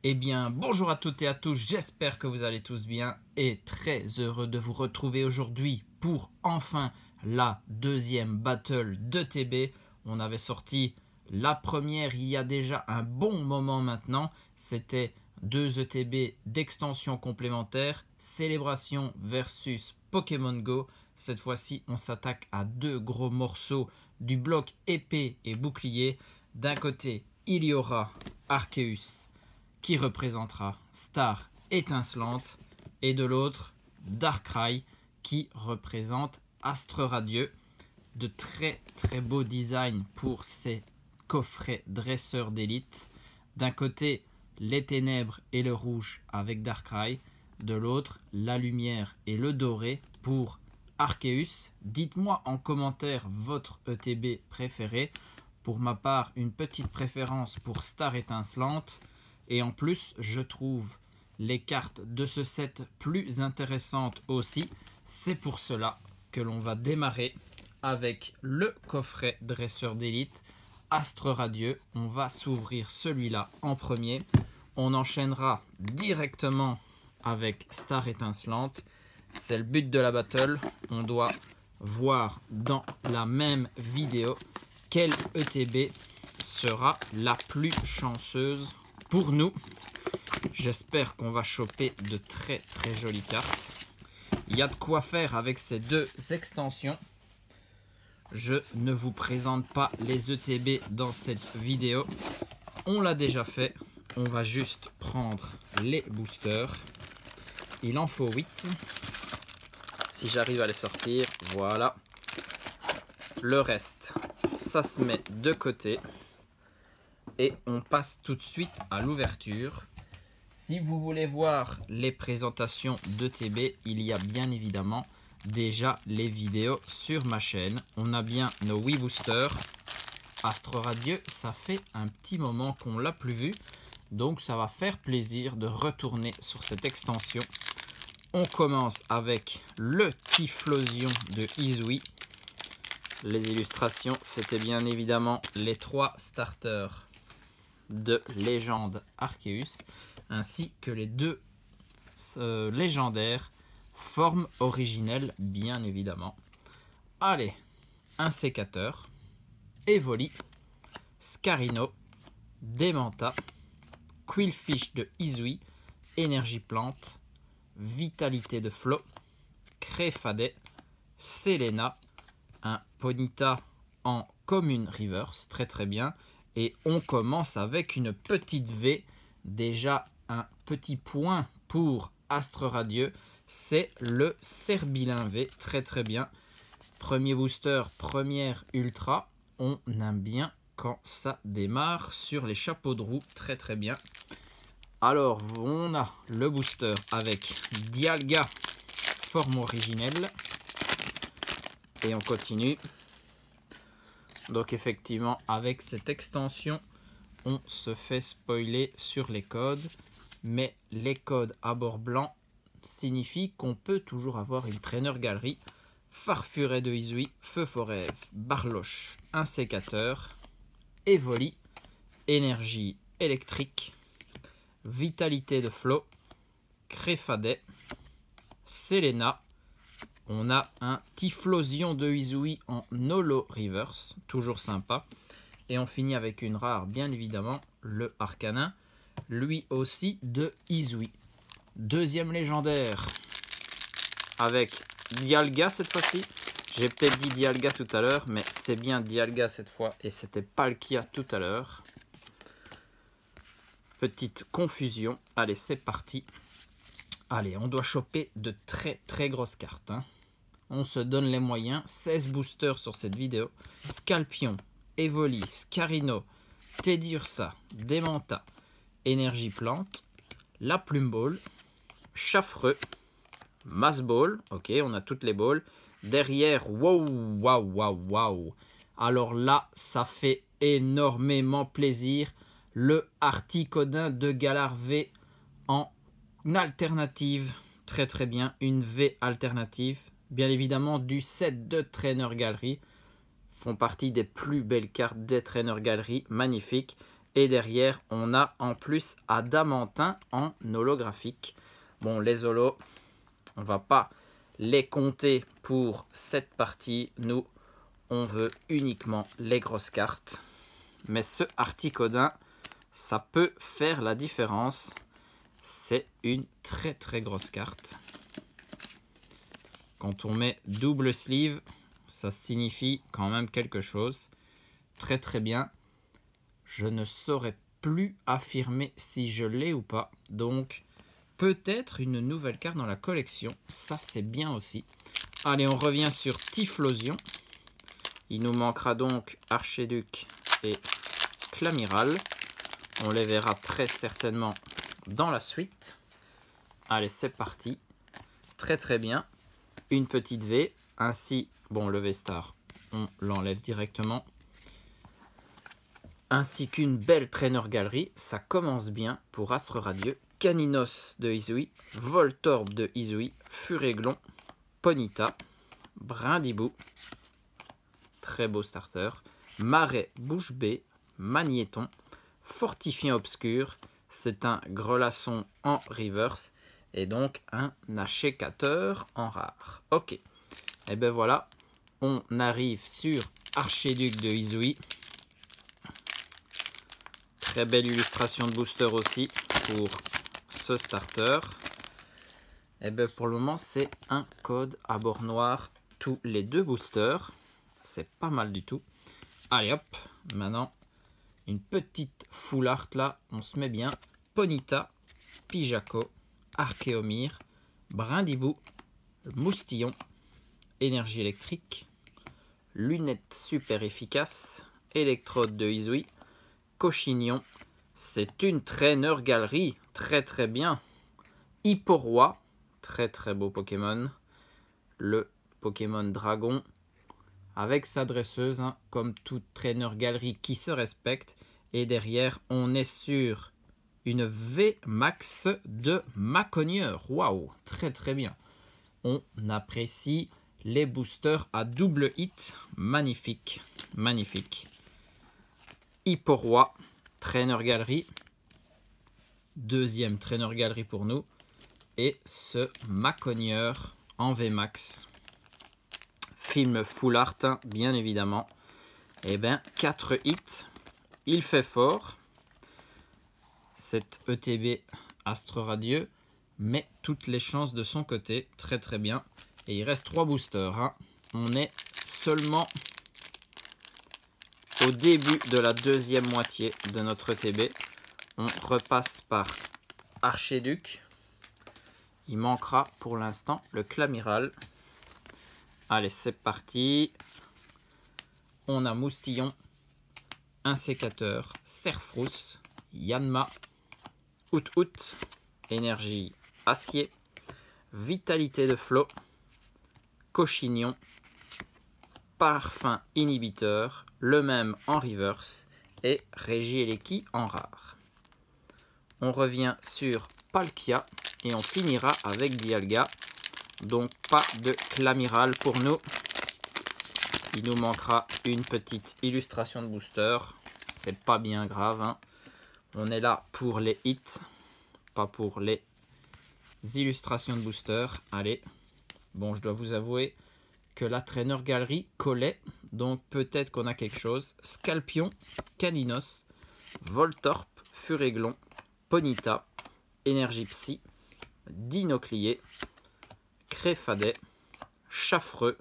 Eh bien, bonjour à toutes et à tous, j'espère que vous allez tous bien et très heureux de vous retrouver aujourd'hui pour enfin la deuxième battle d'ETB. On avait sorti la première il y a déjà un bon moment maintenant, c'était deux ETB d'extension complémentaire, Célébration versus Pokémon Go. Cette fois-ci, on s'attaque à deux gros morceaux du bloc épée et bouclier. D'un côté, il y aura Arceus qui représentera Star étincelante, et de l'autre Darkrai qui représente Astre radieux. De très très beaux designs pour ces coffrets dresseurs d'élite. D'un côté les ténèbres et le rouge avec Darkrai, de l'autre la lumière et le doré pour Arceus. Dites-moi en commentaire votre ETB préféré. Pour ma part, une petite préférence pour Star étincelante. Et en plus, je trouve les cartes de ce set plus intéressantes aussi. C'est pour cela que l'on va démarrer avec le coffret dresseur d'élite Astre radieux. On va s'ouvrir celui-là en premier. On enchaînera directement avec Star étincelante. C'est le but de la battle. On doit voir dans la même vidéo quelle ETB sera la plus chanceuse pour nous. J'espère qu'on va choper de très très jolies cartes. Il y a de quoi faire avec ces deux extensions. Je ne vous présente pas les ETB dans cette vidéo. On l'a déjà fait. On va juste prendre les boosters. Il en faut 8. Si j'arrive à les sortir, voilà. Le reste, ça se met de côté. Et on passe tout de suite à l'ouverture. Si vous voulez voir les présentations d'ETB, il y a bien évidemment déjà les vidéos sur ma chaîne. On a bien nos 8 boosters. Astre radieux, ça fait un petit moment qu'on l'a plus vu. Donc ça va faire plaisir de retourner sur cette extension. On commence avec le Typhlosion de Izui. Les illustrations, c'était bien évidemment les 3 starters de légende Arceus, ainsi que les 2 légendaires formes originelles, bien évidemment. Allez, un sécateur, Evoli, Scarino, Demanta, Quillfish de Izui, Énergie plante, Vitalité de Flot, Créfadé, Selena, un Ponyta en commune reverse, très très bien. Et on commence avec une petite V. Déjà un petit point pour Astre radieux. C'est le Serbilin V. Très très bien. Premier booster, première ultra. On aime bien quand ça démarre sur les chapeaux de roue. Très très bien. Alors on a le booster avec Dialga, forme originelle. Et on continue. Donc effectivement, avec cette extension, on se fait spoiler sur les codes. Mais les codes à bord blanc signifient qu'on peut toujours avoir une trainer galerie. Farfuret de Izui, Feu Forêt, Barloche, un sécateur, Evoli, énergie électrique, vitalité de flot, Créfadet, Selena. On a un Typhlosion de Izui en Holo Reverse, toujours sympa. Et on finit avec une rare, bien évidemment, le Arcanin, lui aussi de Izui. Deuxième légendaire, avec Dialga cette fois-ci. J'ai peut-être dit Dialga tout à l'heure, mais c'est bien Dialga cette fois, et c'était Palkia tout à l'heure. Petite confusion. Allez, c'est parti. Allez, on doit choper de très très grosses cartes, hein. On se donne les moyens. 16 boosters sur cette vidéo. Scalpion, Evoli, Scarino, Teddiursa, Demanta, Énergie plante, la Plume Ball, Chaffreux, Mass Ball. Ok, on a toutes les balls. Derrière, waouh. Alors là, ça fait énormément plaisir. Le Articodin de Galar V en alternative. Très très bien. Une V alternative. Bien évidemment du set de Trainer Gallery. Font partie des plus belles cartes des Trainer Gallery. Magnifique. Et derrière, on a en plus Adamantin en holographique. Bon, les holos, on va pas les compter pour cette partie. Nous, on veut uniquement les grosses cartes. Mais ce Articodin, ça peut faire la différence. C'est une très très grosse carte. Quand on met double sleeve, ça signifie quand même quelque chose. Très très bien. Je ne saurais plus affirmer si je l'ai ou pas. Donc, peut-être une nouvelle carte dans la collection. Ça, c'est bien aussi. Allez, on revient sur Typhlosion. Il nous manquera donc Archiduc et Clamiral. On les verra très certainement dans la suite. Allez, c'est parti. Très très bien. Une petite V. Ainsi, bon, le V-Star, on l'enlève directement. Ainsi qu'une belle trainer galerie. Ça commence bien pour Astre Radieux. Caninos de Izui, Voltorb de Izui, Furéglon, Ponyta, Brindibou, très beau starter, Marais Bouche Bée, Magnéton, Fortifiant Obscur, c'est un Grelasson en reverse et donc un Achécateur en rare. Ok, et ben voilà, on arrive sur Archiduc de Izui. Très belle illustration de booster aussi pour ce starter. Et bien pour le moment, c'est un code à bord noir tous les deux boosters. C'est pas mal du tout. Allez hop, maintenant une petite full art là, on se met bien. Ponyta, Pijaco, Archéomir, Brindibou, Moustillon, Énergie électrique, Lunettes super efficaces, Électrode de Izui, Cochignon, c'est une trainer galerie, très très bien. Hipporoi, très très beau Pokémon. Le Pokémon Dragon, avec sa dresseuse, hein, comme toute trainer galerie qui se respecte. Et derrière, on est sur une V-Max de Macogneur. Waouh, très très bien. On apprécie les boosters à double hit. Magnifique, magnifique. Hipporoi, trainer galerie. Deuxième trainer galerie pour nous. Et ce Macogneur en VMAX. Film full art, hein, bien évidemment. Et bien, 4 hits. Il fait fort. Cet ETB Astre Radieux. Mais toutes les chances de son côté. Très très bien. Et il reste 3 boosters. Hein. On est seulement au début de la deuxième moitié de notre ETB. On repasse par Archiduc. Il manquera pour l'instant le Clamiral. Allez, c'est parti. On a Moustillon, un sécateur, Serfrousse, Yanma, Out, énergie acier, vitalité de flot, Cochignon, parfum inhibiteur, le même en reverse et Régieleki en rare. On revient sur Palkia et on finira avec Dialga. Donc pas de Clamiral pour nous. Il nous manquera une petite illustration de booster. C'est pas bien grave. Hein. On est là pour les hits, pas pour les illustrations de booster. Allez. Bon, je dois vous avouer que la trainer galerie collait. Donc peut-être qu'on a quelque chose. Scalpion, Caninos, Voltorb, Furéglon, Ponyta, Énergie Psy, Dinoclier, Créfadet, Chaffreux,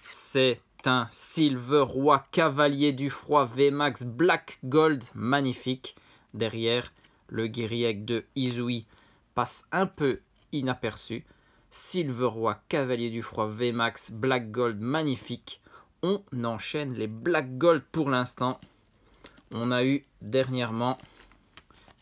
c'est un Silver Roi Cavalier du Froid VMAX Black Gold magnifique. Derrière, le Guiriec de Izui passe un peu inaperçu. Silver Roi Cavalier du Froid VMAX Black Gold magnifique. On enchaîne les Black Gold pour l'instant. On a eu dernièrement,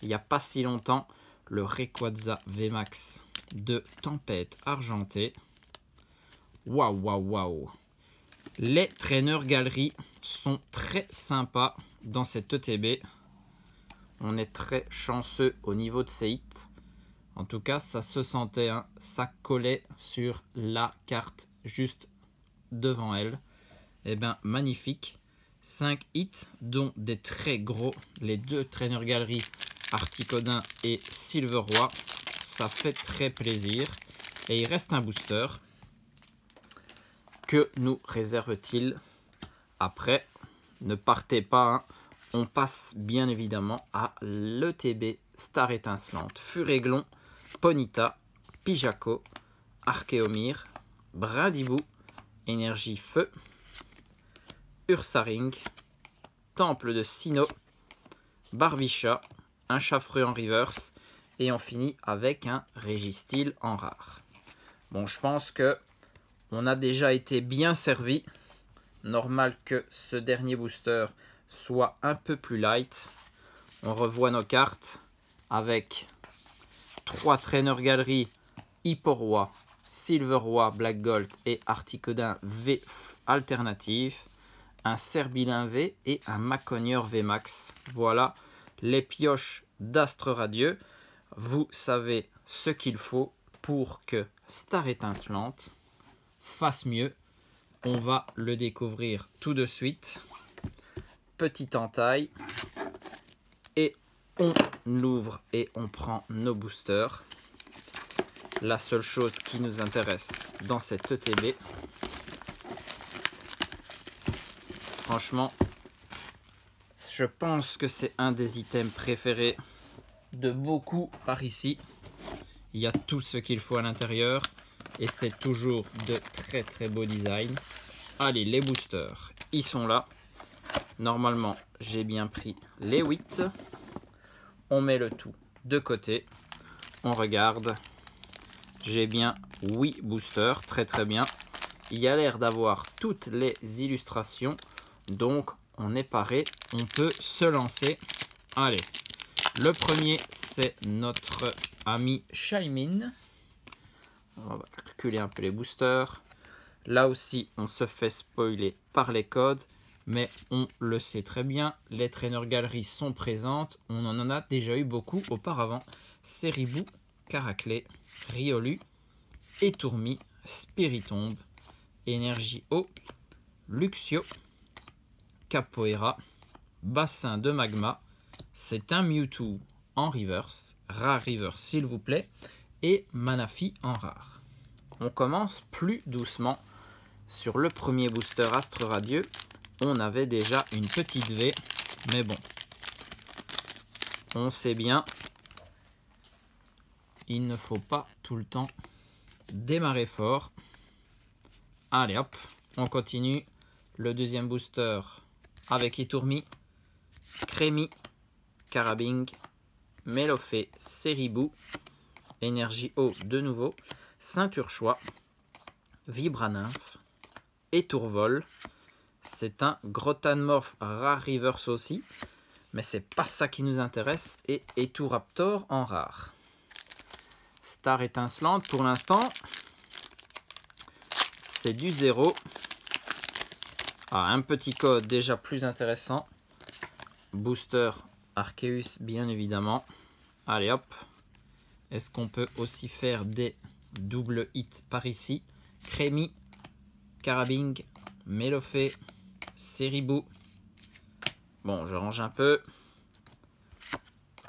il n'y a pas si longtemps, le Rayquaza VMAX de Tempête Argentée. Waouh, waouh, waouh. Les traîneurs galeries sont très sympas dans cette ETB. On est très chanceux au niveau de ces hits. En tout cas, ça se sentait, hein, ça collait sur la carte juste devant elle. Eh bien, magnifique. 5 hits, dont des très gros, les 2 traîneurs galeries Articodin et Silveroi. Ça fait très plaisir. Et il reste un booster. Que nous réserve-t-il après? Ne partez pas, hein. On passe bien évidemment à l'ETB Star Étincelante. Furéglon, Ponyta, Pijaco, Archéomir, Brindibou, Énergie Feu, Ursaring, Temple de Sinnoh, Barbicha, un Chaffreux en reverse et on finit avec un Registeel en rare. Bon, je pense que on a déjà été bien servi. Normal que ce dernier booster soit un peu plus light. On revoit nos cartes avec 3 traîneurs galeries Hipporoi, Silveroi, Black Gold et Articodin V alternatif, un Serbilin V et un Macogneur V Max. Voilà les pioches d'Astre Radieux. Vous savez ce qu'il faut pour que Star Étincelante fasse mieux. On va le découvrir tout de suite. Petite entaille. Et on l'ouvre et on prend nos boosters. La seule chose qui nous intéresse dans cette ETB. Franchement, je pense que c'est un des items préférés de beaucoup par ici. Il y a tout ce qu'il faut à l'intérieur. Et c'est toujours de très très beaux designs. Allez, les boosters, ils sont là. Normalement, j'ai bien pris les 8. On met le tout de côté. On regarde. J'ai bien 8 boosters, très très bien. Il y a l'air d'avoir toutes les illustrations. Donc, on est paré. On peut se lancer. Allez, le premier, c'est notre ami Shaymin. On va calculer un peu les boosters. Là aussi, on se fait spoiler par les codes. Mais on le sait très bien, les traîneurs galeries sont présentes. On en a déjà eu beaucoup auparavant. Seribou, Caraclé, Riolu, Étourmi, Spiritomb, Énergie Eau, Luxio, Capoeira, Bassin de Magma. C'est un Mewtwo en reverse, rare reverse s'il vous plaît, et Manaphy en rare. On commence plus doucement. Sur le premier booster Astre Radieux, on avait déjà une petite V, mais bon, on sait bien, il ne faut pas tout le temps démarrer fort. Allez hop, on continue. Le deuxième booster avec Étourmi, Crémi, Carabing, Melofée, Seribou, Énergie Eau de nouveau, Ceinture-Choix, Vibranymph, Étourvol. C'est un Grottanmorph rare reverse aussi, mais c'est pas ça qui nous intéresse. Et Étouraptor en rare. Star Étincelante pour l'instant, c'est du 0. Ah, un petit code déjà plus intéressant. Booster Arceus bien évidemment. Allez hop. Est-ce qu'on peut aussi faire des double hits par ici? Crémi, Carabing, Melofée, Seribou. Bon, je range un peu.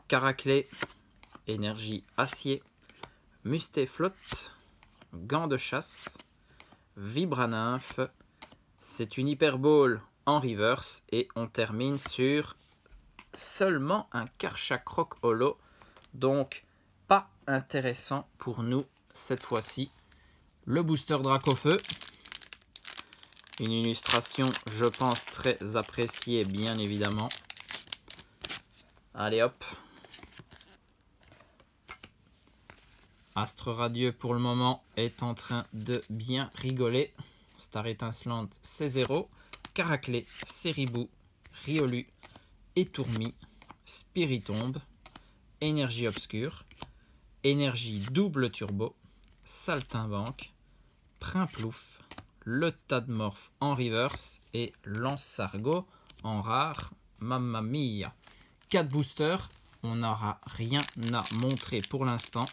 Caraclé, Énergie Acier, Mustéflotte, Gant de chasse, Vibranymph. C'est une Hyperball en reverse et on termine sur seulement un Karchakroc holo. Donc, pas intéressant pour nous cette fois-ci. Le booster Dracofeu. Une illustration, je pense, très appréciée, bien évidemment. Allez hop. Astre Radieux, pour le moment, est en train de bien rigoler. Star Étincelante, c'est 0. Caraclé, Seribou, Riolu, Étourmi, Spiritomb, Énergie Obscure, Énergie Double Turbo, Saltimbanque, Primplouf, le Tadmorph en reverse et Lansargot en rare. Mamma mia. 4 boosters, on n'aura rien à montrer pour l'instant.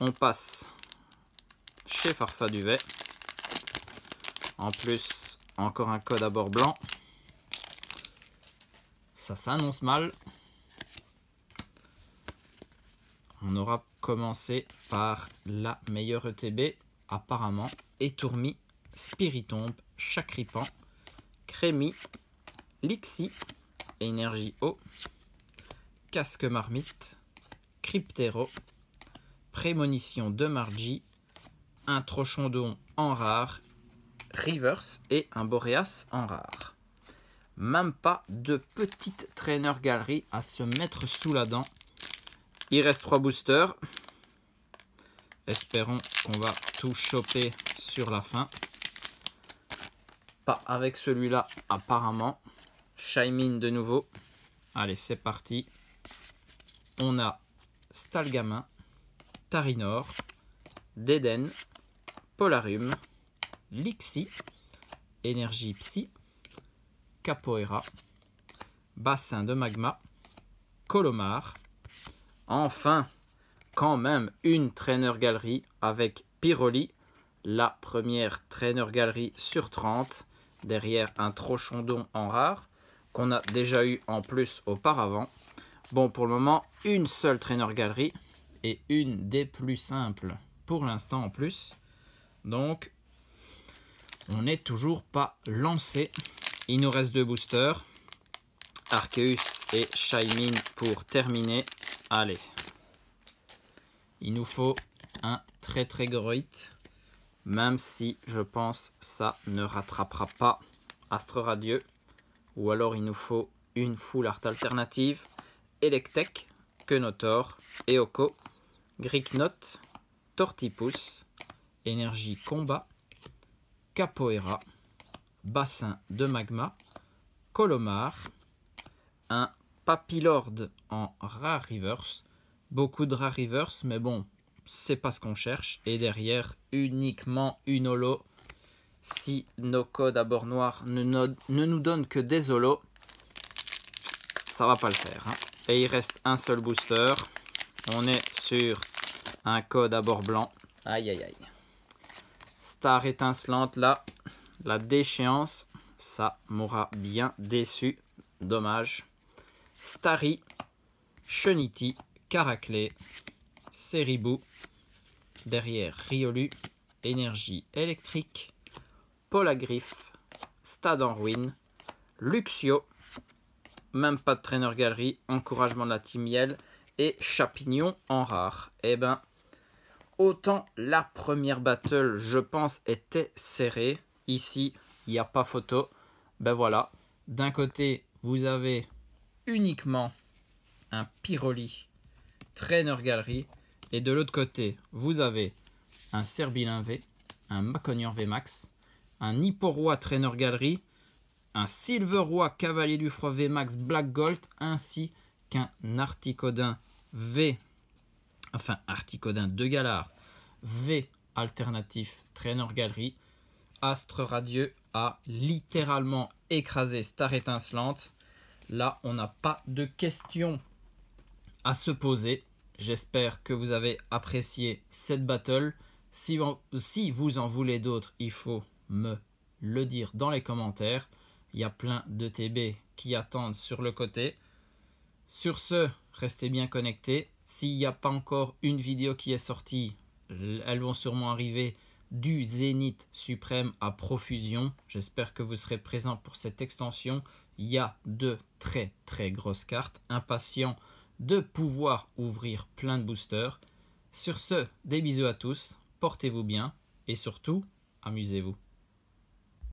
On passe chez Farfaduvet. En plus, encore un code à bord blanc. Ça s'annonce mal. On aura commencé par la meilleure ETB, apparemment. Étourmi, Spiritomb, Chakripan, Crémi, Lixie, Énergie Eau, Casque Marmite, Cryptero, Prémonition de Margie, un Trochondon en rare, Reverse et un Boreas en rare. Même pas de petite trainer galerie à se mettre sous la dent. Il reste 3 boosters. Espérons qu'on va tout choper sur la fin. Pas avec celui-là apparemment. Shaymin de nouveau. Allez, c'est parti. On a Stalgamin, Tarinor, Deden, Polarium, Lixie, Énergie Psy, Capoeira, Bassin de Magma, Colomar. Enfin, quand même une trainer galerie avec Pyroli, la première trainer galerie sur 30, derrière un Trochondon en rare, qu'on a déjà eu en plus auparavant. Bon, pour le moment, une seule trainer galerie et une des plus simples pour l'instant en plus. Donc, on n'est toujours pas lancé. Il nous reste 2 boosters. Arceus et Shaymin pour terminer. Allez. Il nous faut un très gros hit. Même si je pense ça ne rattrapera pas Astre Radieux. Ou alors il nous faut une full art alternative. Electek, Quenotor, Eoko, Gricknot, Tortipus, Énergie Combat, Capoeira, Bassin de Magma, Colomar, un Papillord en rare reverse. Beaucoup de rare reverse, mais bon, c'est pas ce qu'on cherche. Et derrière, uniquement une holo. Si nos codes à bord noir ne nous donnent que des holos, ça va pas le faire. Hein. Et il reste un seul booster. On est sur un code à bord blanc. Aïe aïe aïe. Star étincelante là. La déchéance. Ça m'aura bien déçu. Dommage. Starry. Chenity. Caraclé. Ceribou. Derrière Riolu. Énergie électrique. Polagriffe. Stade en ruine. Luxio. Même pas de trainer galerie. Encouragement de la team Miel. Et Chapignon en rare. Eh ben, autant la première battle, je pense, était serrée. Ici, il n'y a pas photo. Ben voilà. D'un côté, vous avez uniquement un Pyroli trainer galerie. Et de l'autre côté, vous avez un Serbilin V, un Maconior VMAX, un Hipporoi trainer galerie, un Silveroi Cavalier du Froid VMAX Black Gold, ainsi qu'un Articodin V, enfin Articodin de Galar V alternatif trainer galerie. Astre Radieux a littéralement écrasé Star étincelante. Là, on n'a pas de questions à se poser. J'espère que vous avez apprécié cette battle. Si vous en voulez d'autres, il faut me le dire dans les commentaires. Il y a plein de TB qui attendent sur le côté. Sur ce, restez bien connectés. S'il n'y a pas encore une vidéo qui est sortie, elles vont sûrement arriver du Zénith suprême à profusion. J'espère que vous serez présents pour cette extension. Il y a de très grosses cartes. Impatient de pouvoir ouvrir plein de boosters. Sur ce, des bisous à tous. Portez-vous bien et surtout, amusez-vous.